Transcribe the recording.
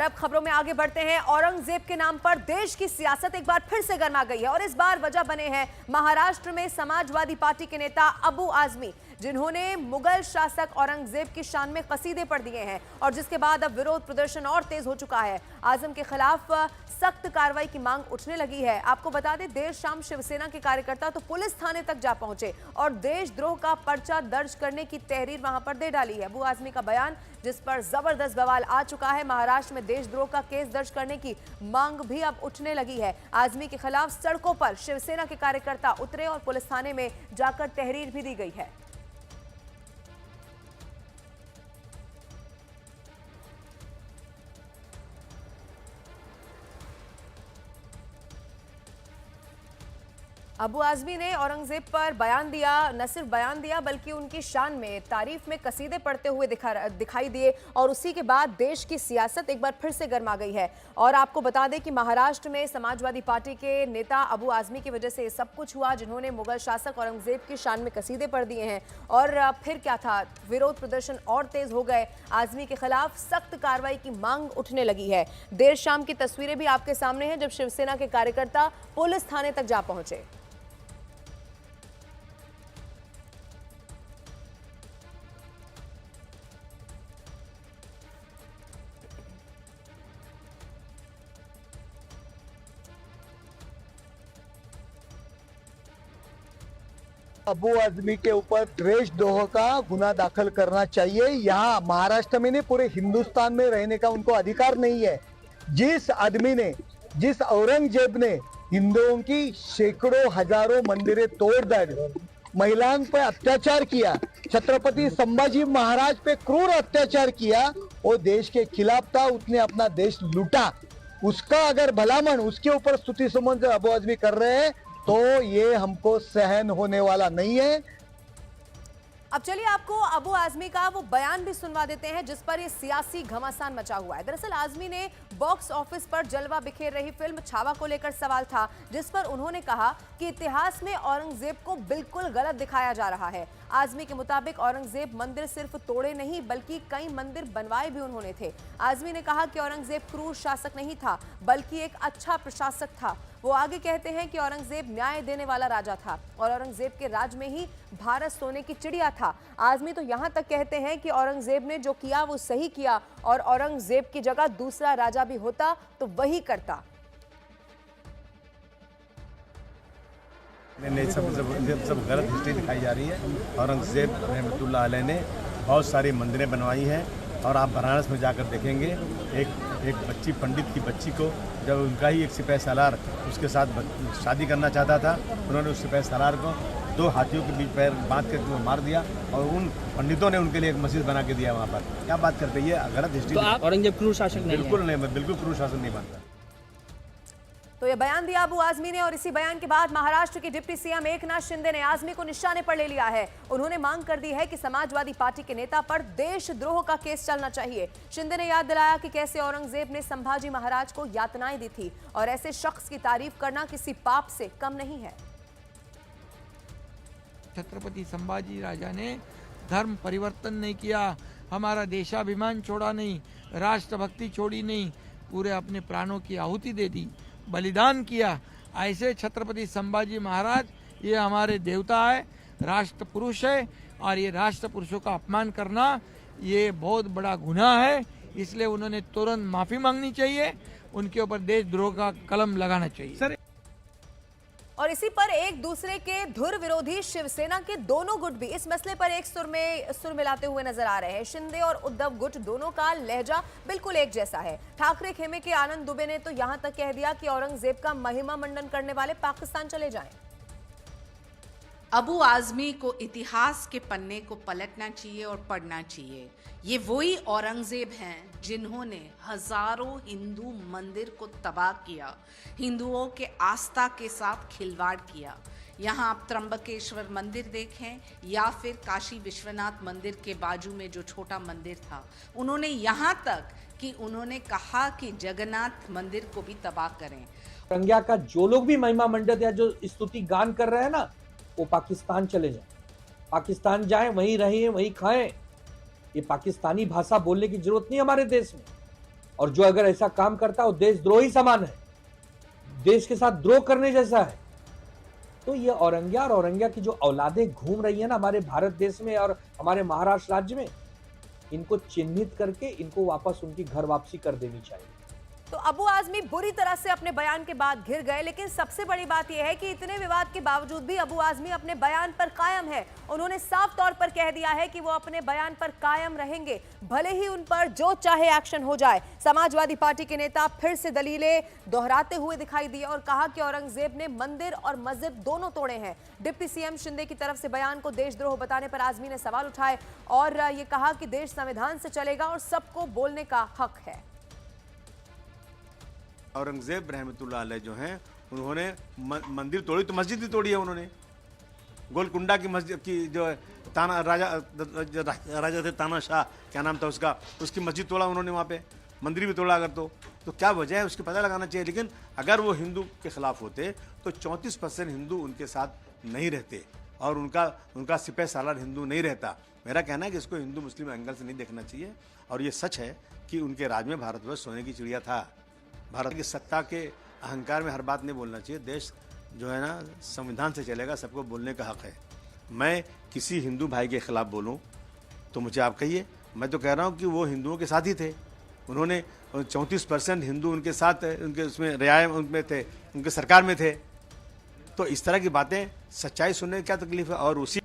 अब खबरों में आगे बढ़ते हैं। औरंगजेब के नाम पर देश की सियासत एक बार फिर से गर्मा गई है और इस बार वजह बने हैं महाराष्ट्र में समाजवादी पार्टी के नेता अबू आजमी, जिन्होंने मुगल शासक औरंगजेब की शान में कसीदे पढ़ दिए हैं और जिसके बाद अब विरोध प्रदर्शन और तेज हो चुका है। आजम के खिलाफ सख्त कार्रवाई की मांग उठने लगी है। आपको बता दें, देर शाम शिवसेना के कार्यकर्ता तो पुलिस थाने तक जा पहुंचे और देशद्रोह का पर्चा दर्ज करने की तहरीर वहां पर दे डाली है। अबू आजमी का बयान जिस पर जबरदस्त बवाल आ चुका है। महाराष्ट्र में देशद्रोह का केस दर्ज करने की मांग भी अब उठने लगी है। आजमी के खिलाफ सड़कों पर शिवसेना के कार्यकर्ता उतरे और पुलिस थाने में जाकर तहरीर भी दी गई है। अबू आजमी ने औरंगजेब पर बयान दिया, न सिर्फ बयान दिया बल्कि उनकी शान में तारीफ में कसीदे पढ़ते हुए दिखाई दिए और उसी के बाद देश की सियासत एक बार फिर से गर्मा गई है। और आपको बता दें कि महाराष्ट्र में समाजवादी पार्टी के नेता अबू आजमी की वजह से ये सब कुछ हुआ, जिन्होंने मुगल शासक औरंगजेब की शान में कसीदे पढ़ दिए हैं। और फिर क्या था, विरोध प्रदर्शन और तेज हो गए। आजमी के खिलाफ सख्त कार्रवाई की मांग उठने लगी है। देर शाम की तस्वीरें भी आपके सामने हैं, जब शिवसेना के कार्यकर्ता पुलिस थाने तक जा पहुंचे। अबू आजमी के ऊपर देशद्रोह का गुना दाखिल करना चाहिए। यहाँ महाराष्ट्र में नहीं, पूरे हिंदुस्तान में रहने का उनको अधिकार नहीं है। जिस आदमी ने, जिस औरंगजेब ने हिंदुओं की सैकड़ों हजारों मंदिरें तोड़ महिलाओं पे अत्याचार किया, छत्रपति संभाजी महाराज पे क्रूर अत्याचार किया, वो देश के खिलाफ था। उसने अपना देश लूटा। उसका अगर भलामण उसके ऊपर स्तुति सुमन जो अबू आजमी कर रहे हैं तो ये हमको सहन होने वाला नहीं है। अब चलिए आपको अबू आजमी का वो बयान भी सुनवा देते हैं जिस पर ये सियासी घमासान मचा हुआ है। दरअसल आजमी ने बॉक्स ऑफिस पर जलवा बिखेर रही फिल्म छावा को लेकर सवाल था, जिस पर उन्होंने कहा कि इतिहास में औरंगजेब को बिल्कुल गलत दिखाया जा रहा है। आजमी के मुताबिक औरंगजेब मंदिर सिर्फ तोड़े नहीं बल्कि कई मंदिर बनवाए भी उन्होंने थे। आजमी ने कहा कि औरंगजेब क्रूर शासक नहीं था बल्कि एक अच्छा प्रशासक था। वो आगे कहते हैं कि औरंगजेब न्याय देने वाला राजा था और औरंगजेब के राज में ही भारत सोने की चिड़िया था। आजमी तो यहां तक कहते हैं कि औरंगजेब ने जो किया वो सही किया और औरंगजेब की जगह दूसरा राजा भी होता तो वही करता। सब गलत हिस्ट्री दिखाई जा रही है। औरंगजेब रहमतुल्लाह अलैह ने बहुत सारी मंदिरें बनवाई हैं और आप बनारस में जाकर देखेंगे, एक बच्ची, पंडित की बच्ची को जब उनका ही एक सिपाही सालार उसके साथ शादी करना चाहता था, उन्होंने उस सिपाही सालार को 2 हाथियों के बीच पैर बांध कर वो मार दिया और उन पंडितों ने उनके लिए एक मस्जिद बना के दिया वहाँ पर। क्या बात करते हैं, ये गलत हिस्ट्री। तो आप औरंगजेब क्रूर शासक नहीं? बिल्कुल नहीं, मैं बिल्कुल क्रूर शासक नहीं मानता। तो ये बयान दिया अबू आजमी ने और इसी बयान के बाद महाराष्ट्र के डिप्टी सीएम एकनाथ शिंदे ने आजमी को निशाने पर ले लिया है। उन्होंने मांग कर दी है कि समाजवादी पार्टी के नेता पर देशद्रोह का केस चलना चाहिए। शिंदे ने याद दिलाया कि कैसे औरंगजेब ने संभाजी महाराज को यातनाएं दी थी और ऐसे शख्स की तारीफ करना किसी पाप से कम नहीं है। छत्रपति संभाजी राजा ने धर्म परिवर्तन नहीं किया, हमारा देशाभिमान छोड़ा नहीं, राष्ट्रभक्ति छोड़ी नहीं, पूरे अपने प्राणों की आहुति दे दी, बलिदान किया। ऐसे छत्रपति संभाजी महाराज ये हमारे देवता है, राष्ट्र पुरुष है और ये राष्ट्र पुरुषों का अपमान करना ये बहुत बड़ा गुनाह है। इसलिए उन्होंने तुरंत माफी मांगनी चाहिए, उनके ऊपर देशद्रोह का कलम लगाना चाहिए। सर, और इसी पर एक दूसरे के धुर विरोधी शिवसेना के दोनों गुट भी इस मसले पर एक सुर मिलाते हुए नजर आ रहे हैं। शिंदे और उद्धव गुट दोनों का लहजा बिल्कुल एक जैसा है। ठाकरे खेमे के आनंद दुबे ने तो यहां तक कह दिया कि औरंगजेब का महिमा मंडन करने वाले पाकिस्तान चले जाएं। अबू आजमी को इतिहास के पन्ने को पलटना चाहिए और पढ़ना चाहिए। ये वही औरंगजेब हैं जिन्होंने हजारों हिंदू मंदिर को तबाह किया, हिंदुओं के आस्था के साथ खिलवाड़ किया। यहाँ आप त्र्यंबकेश्वर मंदिर देखें या फिर काशी विश्वनाथ मंदिर के बाजू में जो छोटा मंदिर था, उन्होंने यहाँ तक कि उन्होंने कहा कि जगन्नाथ मंदिर को भी तबाह करें। रंगिया का जो लोग भी महिमा मंडित या जो स्तुति गान कर रहे हैं ना, वो पाकिस्तान चले जाएं, पाकिस्तान जाएं, वहीं रहें, वहीं खाएं। ये पाकिस्तानी भाषा बोलने की जरूरत नहीं हमारे देश में। और जो अगर ऐसा काम करता है वो देशद्रोही समान है, देश के साथ द्रोह करने जैसा है। तो ये औरंगिया और औरंगिया की जो औलादें घूम रही है ना हमारे भारत देश में और हमारे महाराष्ट्र राज्य में, इनको चिन्हित करके इनको वापस उनकी घर वापसी कर देनी चाहिए। तो अबू आजमी बुरी तरह से अपने बयान के बाद घिर गए, लेकिन सबसे बड़ी बात यह है कि इतने विवाद के बावजूद भी अबू आजमी अपने बयान पर कायम है। उन्होंने साफ तौर पर कह दिया है कि वो अपने बयान पर कायम रहेंगे, भले ही उन पर जो चाहे एक्शन हो जाए। समाजवादी पार्टी के नेता फिर से दलीलें दोहराते हुए दिखाई दिए और कहा कि औरंगजेब ने मंदिर और मस्जिद दोनों तोड़े हैं। डिप्टी सीएम शिंदे की तरफ से बयान को देशद्रोह बताने पर आजमी ने सवाल उठाए और ये कहा कि देश संविधान से चलेगा और सबको बोलने का हक है। औरंगजेब रहमतुल्लाह अलैह जो हैं उन्होंने मंदिर तोड़ी तो मस्जिद भी तोड़ी है उन्होंने। गोलकुंडा की मस्जिद की जो ताना राजा थे तानाशाह, क्या नाम था उसका, उसकी मस्जिद तोड़ा उन्होंने, वहाँ पे मंदिर भी तोड़ा। अगर तो क्या वजह है उसके पता लगाना चाहिए। लेकिन अगर वो हिंदू के खिलाफ होते तो 34% हिंदू उनके साथ नहीं रहते और उनका सिपह सालार हिंदू नहीं रहता। मेरा कहना है कि इसको हिंदू मुस्लिम एंगल से नहीं देखना चाहिए। और ये सच है कि उनके राज में भारतवर्ष सोने की चिड़िया था। भारत की सत्ता के अहंकार में हर बात नहीं बोलना चाहिए। देश जो है ना संविधान से चलेगा, सबको बोलने का हक है। मैं किसी हिंदू भाई के खिलाफ बोलूं तो मुझे आप कहिए। मैं तो कह रहा हूं कि वो हिंदुओं के साथ ही थे। उन्होंने 34% हिंदू उनके साथ, उनके उसमें रियायत उनमें थे, उनके सरकार में थे। तो इस तरह की बातें, सच्चाई सुनने की क्या तकलीफ है। और उसी